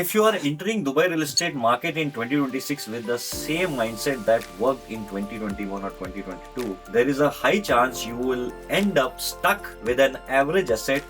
If you are entering Dubai real estate market in 2026 with the same mindset that worked in 2021 or 2022, there is a high chance you will end up stuck with an average asset,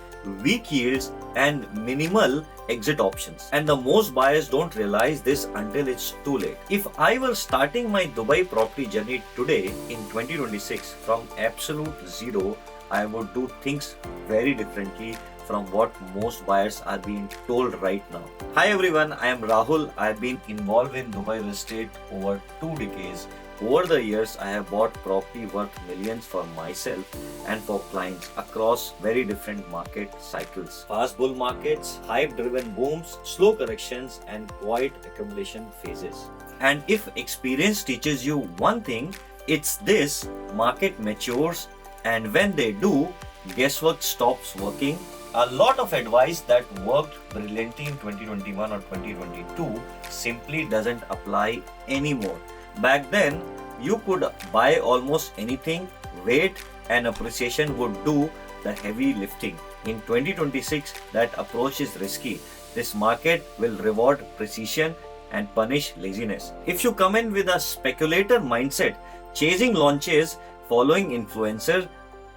weak yields, and minimal exit options. And the most buyers don't realize this until it's too late. If I were starting my Dubai property journey today in 2026 from absolute zero, I would do things very differently from what most buyers are being told right now. Hi everyone, I am Rahul. I have been involved in Dubai real estate over 2 decades. Over the years, I have bought property worth millions for myself and for clients across very different market cycles. Fast bull markets, hype-driven booms, slow corrections, and quiet accumulation phases. And if experience teaches you one thing, it's this: market matures, and when they do, guesswork stops working. A lot of advice that worked brilliantly in 2021 or 2022 simply doesn't apply anymore. Back then, you could buy almost anything, wait, and appreciation would do the heavy lifting. In 2026, that approach is risky. This market will reward precision and punish laziness. If you come in with a speculator mindset, chasing launches, following influencers,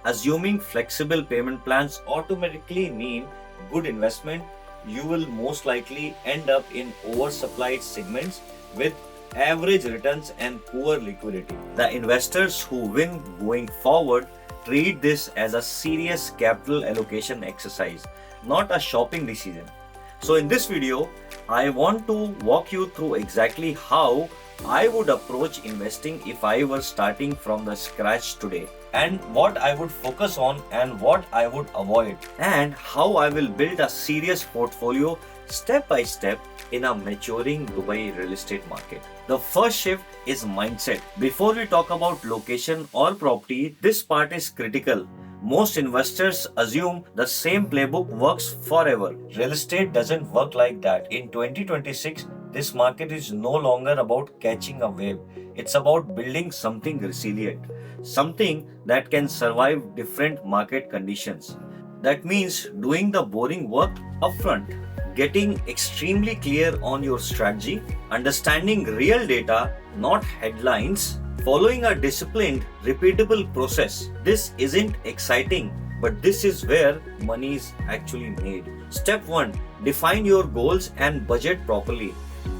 assuming flexible payment plans automatically mean good investment, you will most likely end up in oversupplied segments with average returns and poor liquidity. The investors who win going forward treat this as a serious capital allocation exercise, not a shopping decision. So in this video, I want to walk you through exactly how I would approach investing if I were starting from the scratch today, and what I would focus on and what I would avoid, and how I will build a serious portfolio step by step in a maturing Dubai real estate market. The first shift is mindset. Before we talk about location or property, this part is critical. Most investors assume the same playbook works forever. Real estate doesn't work like that. In 2026, this market is no longer about catching a wave. It's about building something resilient, something that can survive different market conditions. That means doing the boring work upfront, getting extremely clear on your strategy, understanding real data, not headlines, following a disciplined, repeatable process. This isn't exciting, but this is where money is actually made. Step 1. Define your goals and budget properly.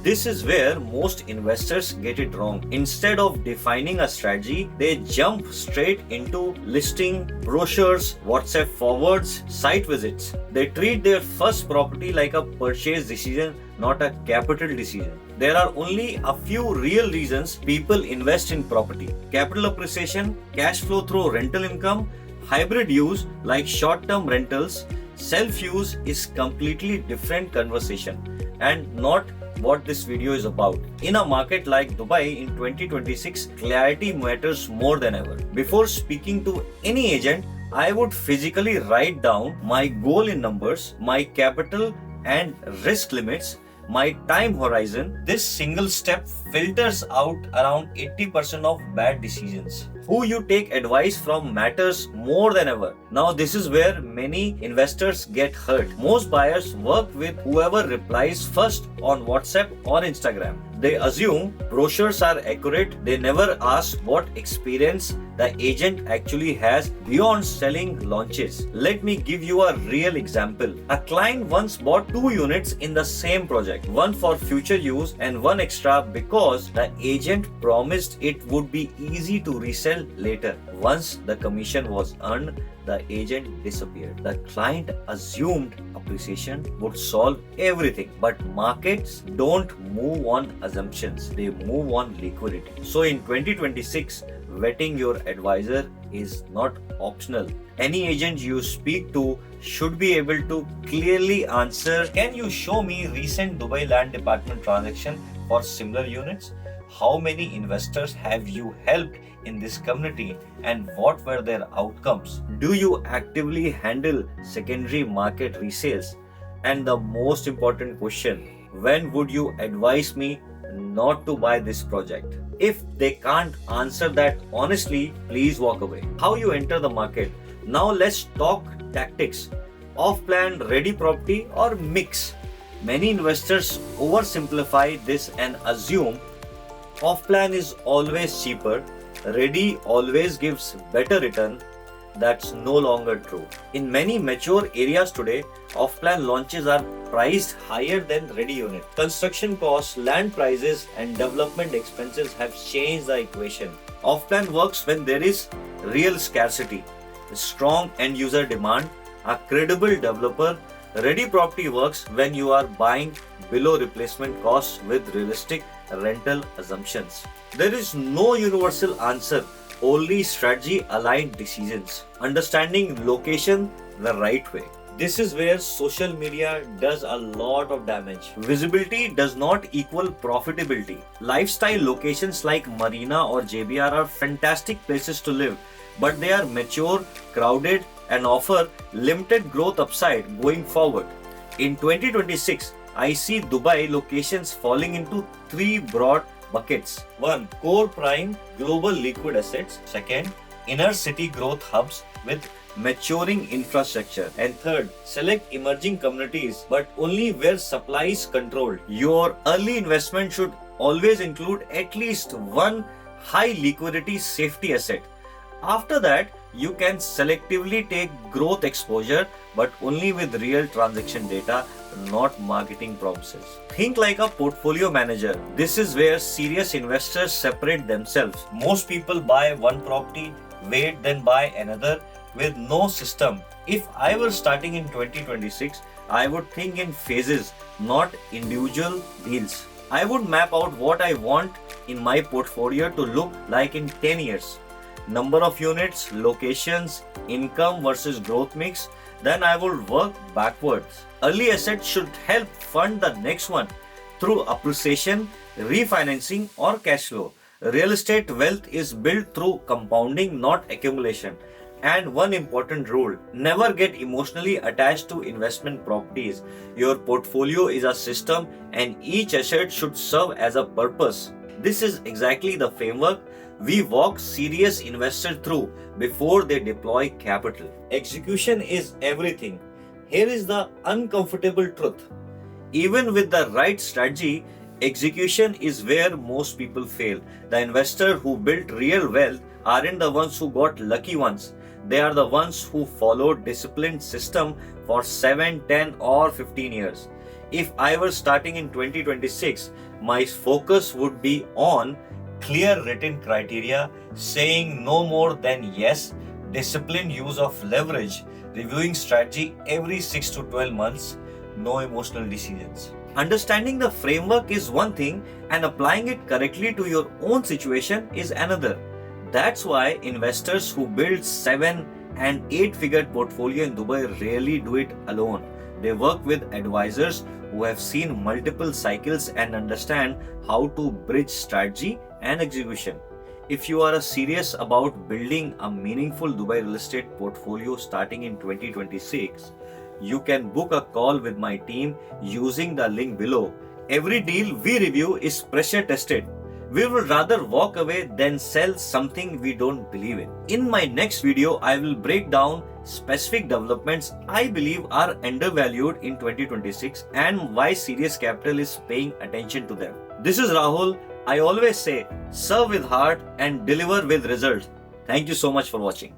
This is where most investors get it wrong. Instead of defining a strategy, they jump straight into listing, brochures, WhatsApp forwards, site visits. They treat their first property like a purchase decision, not a capital decision. There are only a few real reasons people invest in property: capital appreciation, cash flow through rental income, hybrid use like short-term rentals. Self-use is completely different conversation and not what this video is about. In a market like Dubai in 2026, clarity matters more than ever. Before speaking to any agent, I would physically write down my goal in numbers, my capital and risk limits, my time horizon. This single step filters out around 80% of bad decisions. Who you take advice from matters more than ever. Now this is where many investors get hurt. Most buyers work with whoever replies first on WhatsApp or Instagram. They assume brochures are accurate. They never ask what experience the agent actually has beyond selling launches. Let me give you a real example. A client once bought 2 units in the same project, one for future use and one extra because the agent promised it would be easy to resell later. Once the commission was earned, the agent disappeared. The client assumed appreciation would solve everything, but markets don't move on assumptions, they move on liquidity. So in 2026, vetting your advisor is not optional. Any agent you speak to should be able to clearly answer, can you show me recent Dubai land department transaction for similar units? How many investors have you helped in this community and what were their outcomes? Do you actively handle secondary market resales? And the most important question, when would you advise me not to buy this project? If they can't answer that honestly, please walk away. How you enter the market. Now let's talk tactics. Off-plan ready property or mix. Many investors oversimplify this and assume off-plan is always cheaper, ready always gives better return. That's no longer true. In many mature areas today, off-plan launches are priced higher than ready unit. Construction costs, land prices and development expenses have changed the equation. Off-plan works when there is real scarcity, strong end user demand, a credible developer. Ready property works when you are buying below replacement costs with realistic rental assumptions. There is no universal answer, only strategy aligned decisions. Understanding location the right way. This is where social media does a lot of damage. Visibility does not equal profitability. Lifestyle locations like Marina or JBR are fantastic places to live, but they are mature, crowded, and offer limited growth upside going forward. In 2026, I see Dubai locations falling into three broad buckets. 1. Core prime global liquid assets. 2nd. Inner city growth hubs with maturing infrastructure. And 3rd. Select emerging communities, but only where supply is controlled. Your early investment should always include at least one high liquidity safety asset. After that, you can selectively take growth exposure, but only with real transaction data, not marketing promises. Think like a portfolio manager. This is where serious investors separate themselves. Most people buy one property, wait, then buy another with no system. If I were starting in 2026, I would think in phases, not individual deals. I would map out what I want in my portfolio to look like in 10 years. Number of units, locations, income versus growth mix. Then I will work backwards. Early assets should help fund the next one through appreciation, refinancing, or cash flow. Real estate wealth is built through compounding, not accumulation. And one important rule, never get emotionally attached to investment properties. Your portfolio is a system and each asset should serve as a purpose. This is exactly the framework we walk serious investors through before they deploy capital. Execution is everything. Here is the uncomfortable truth. Even with the right strategy, execution is where most people fail. The investors who built real wealth aren't the ones who got lucky ones. They are the ones who followed disciplined system for 7, 10 or 15 years. If I were starting in 2026, my focus would be on clear written criteria, saying no more than yes, disciplined use of leverage, reviewing strategy every 6 to 12 months, no emotional decisions. Understanding the framework is one thing and applying it correctly to your own situation is another. That's why investors who build 7 and 8 figure portfolio in Dubai rarely do it alone. They work with advisors who have seen multiple cycles and understand how to bridge strategy and execution. If you are serious about building a meaningful Dubai real estate portfolio starting in 2026, you can book a call with my team using the link below. Every deal we review is pressure tested. We would rather walk away than sell something we don't believe in. In my next video, I will break down specific developments I believe are undervalued in 2026 and why serious capital is paying attention to them. This is Rahul. I always say, serve with heart and deliver with results. Thank you so much for watching.